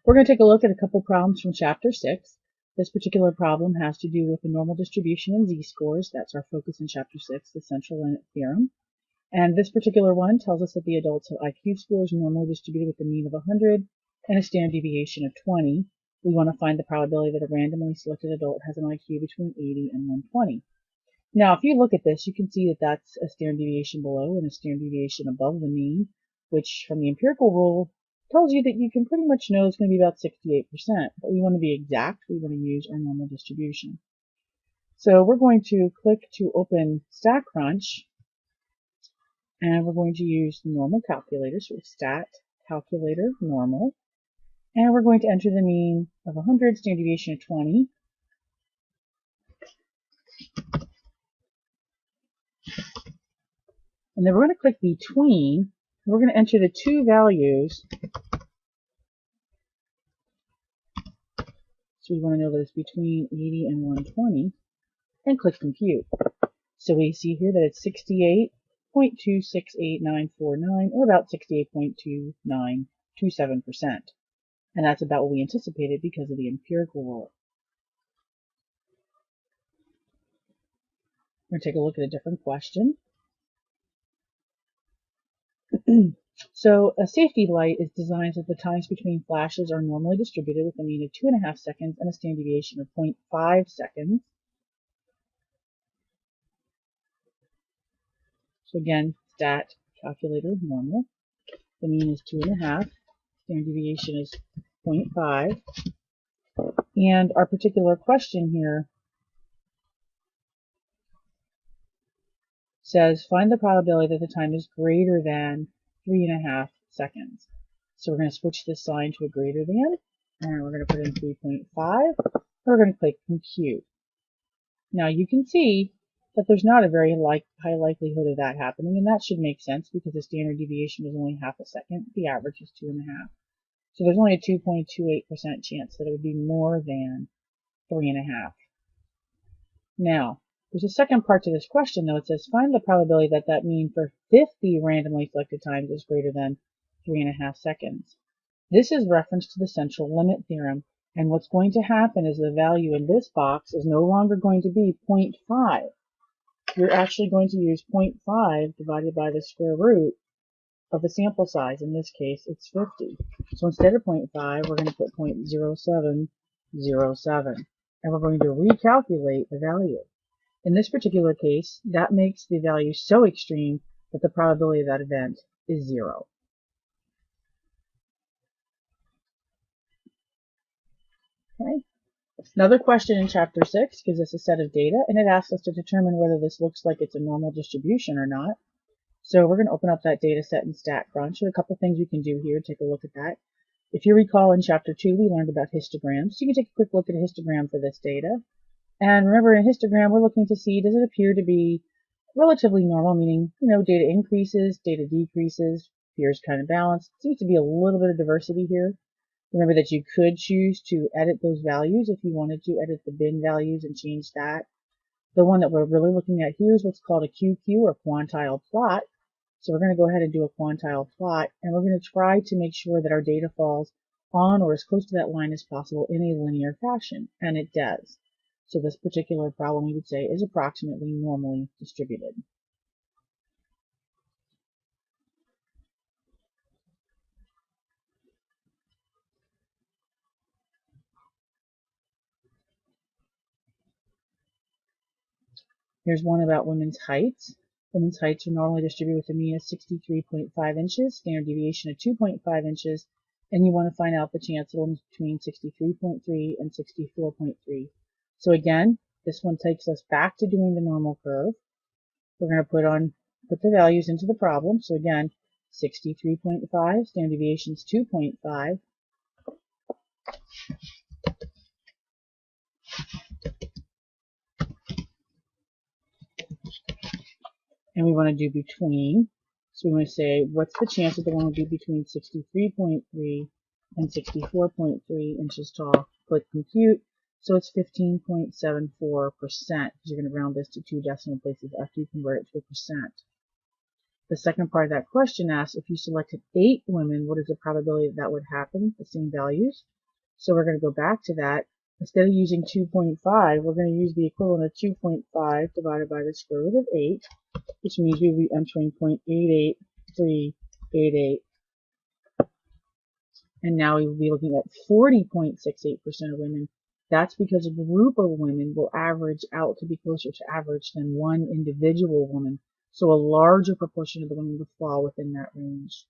We're going to take a look at a couple problems from Chapter 6. This particular problem has to do with the normal distribution and z-scores. That's our focus in Chapter 6, the central limit theorem. And this particular one tells us that the adults have IQ scores normally distributed with a mean of 100 and a standard deviation of 20. We want to find the probability that a randomly selected adult has an IQ between 80 and 120. Now, if you look at this, you can see that that's a standard deviation below and a standard deviation above the mean, which from the empirical rule tells you that you can pretty much know it's going to be about 68%, but we want to be exact. We want to use our normal distribution. So we're going to click to open StatCrunch, and we're going to use the normal calculator, so stat calculator normal, and we're going to enter the mean of 100, standard deviation of 20, and then we're going to click between. We're going to enter the two values. So we want to know that it's between 80 and 120, and click compute. So we see here that it's 68.268949, or about 68.2927%. And that's about what we anticipated because of the empirical rule. We're going to take a look at a different question. So a safety light is designed so that the times between flashes are normally distributed with a mean of 2.5 seconds and a standard deviation of 0.5 seconds. So again, stat calculator normal. The mean is 2.5. Standard deviation is 0.5. And our particular question here says find the probability that the time is greater than 3.5 seconds. So we're going to switch this sign to a greater than, and we're going to put in 3.5. We're going to click compute. Now you can see that there's not a very high likelihood of that happening, and that should make sense because the standard deviation is only half a second. The average is 2.5. So there's only a 2.28% chance that it would be more than 3.5. Now, there's a second part to this question, though. It says find the probability that that mean for 50 randomly selected times is greater than 3.5 seconds. This is reference to the central limit theorem, and what's going to happen is the value in this box is no longer going to be 0.5. You're actually going to use 0.5 divided by the square root of the sample size. In this case, it's 50. So instead of 0.5, we're going to put 0.0707, and we're going to recalculate the value. In this particular case, that makes the value so extreme that the probability of that event is 0. Okay. Another question in Chapter 6 gives us a set of data, and it asks us to determine whether this looks like it's a normal distribution or not. So we're going to open up that data set in StatCrunch. There are a couple things we can do here. Take a look at that. If you recall in Chapter 2, we learned about histograms. So you can take a quick look at a histogram for this data. And remember, in a histogram, we're looking to see, does it appear to be relatively normal, meaning, data increases, data decreases, appears kind of balanced. Seems to be a little bit of diversity here. Remember that you could choose to edit those values if you wanted to edit the bin values and change that. The one that we're really looking at here is what's called a QQ, or quantile plot. So we're going to go ahead and do a quantile plot, and we're going to try to make sure that our data falls on or as close to that line as possible in a linear fashion, and it does. So this particular problem, we would say, is approximately normally distributed. Here's one about women's heights. Women's heights are normally distributed with a mean of 63.5 inches, standard deviation of 2.5 inches, and you want to find out the chance of women between 63.3 and 64.3. So again, this one takes us back to doing the normal curve. We're going to put the values into the problem. So again, 63.5, standard deviation is 2.5. And we want to do between. So we want to say, what's the chance that the one will be between 63.3 and 64.3 inches tall? Click compute. So it's 15.74%. You're going to round this to 2 decimal places after you convert it to a percent. The second part of that question asks, if you selected 8 women, what is the probability that would happen? The same values. So we're going to go back to that. Instead of using 2.5, we're going to use the equivalent of 2.5 divided by the square root of 8, which means we'll be entering 0.88388. And now we will be looking at 40.68% of women. That's because a group of women will average out to be closer to average than one individual woman. So a larger proportion of the women will fall within that range.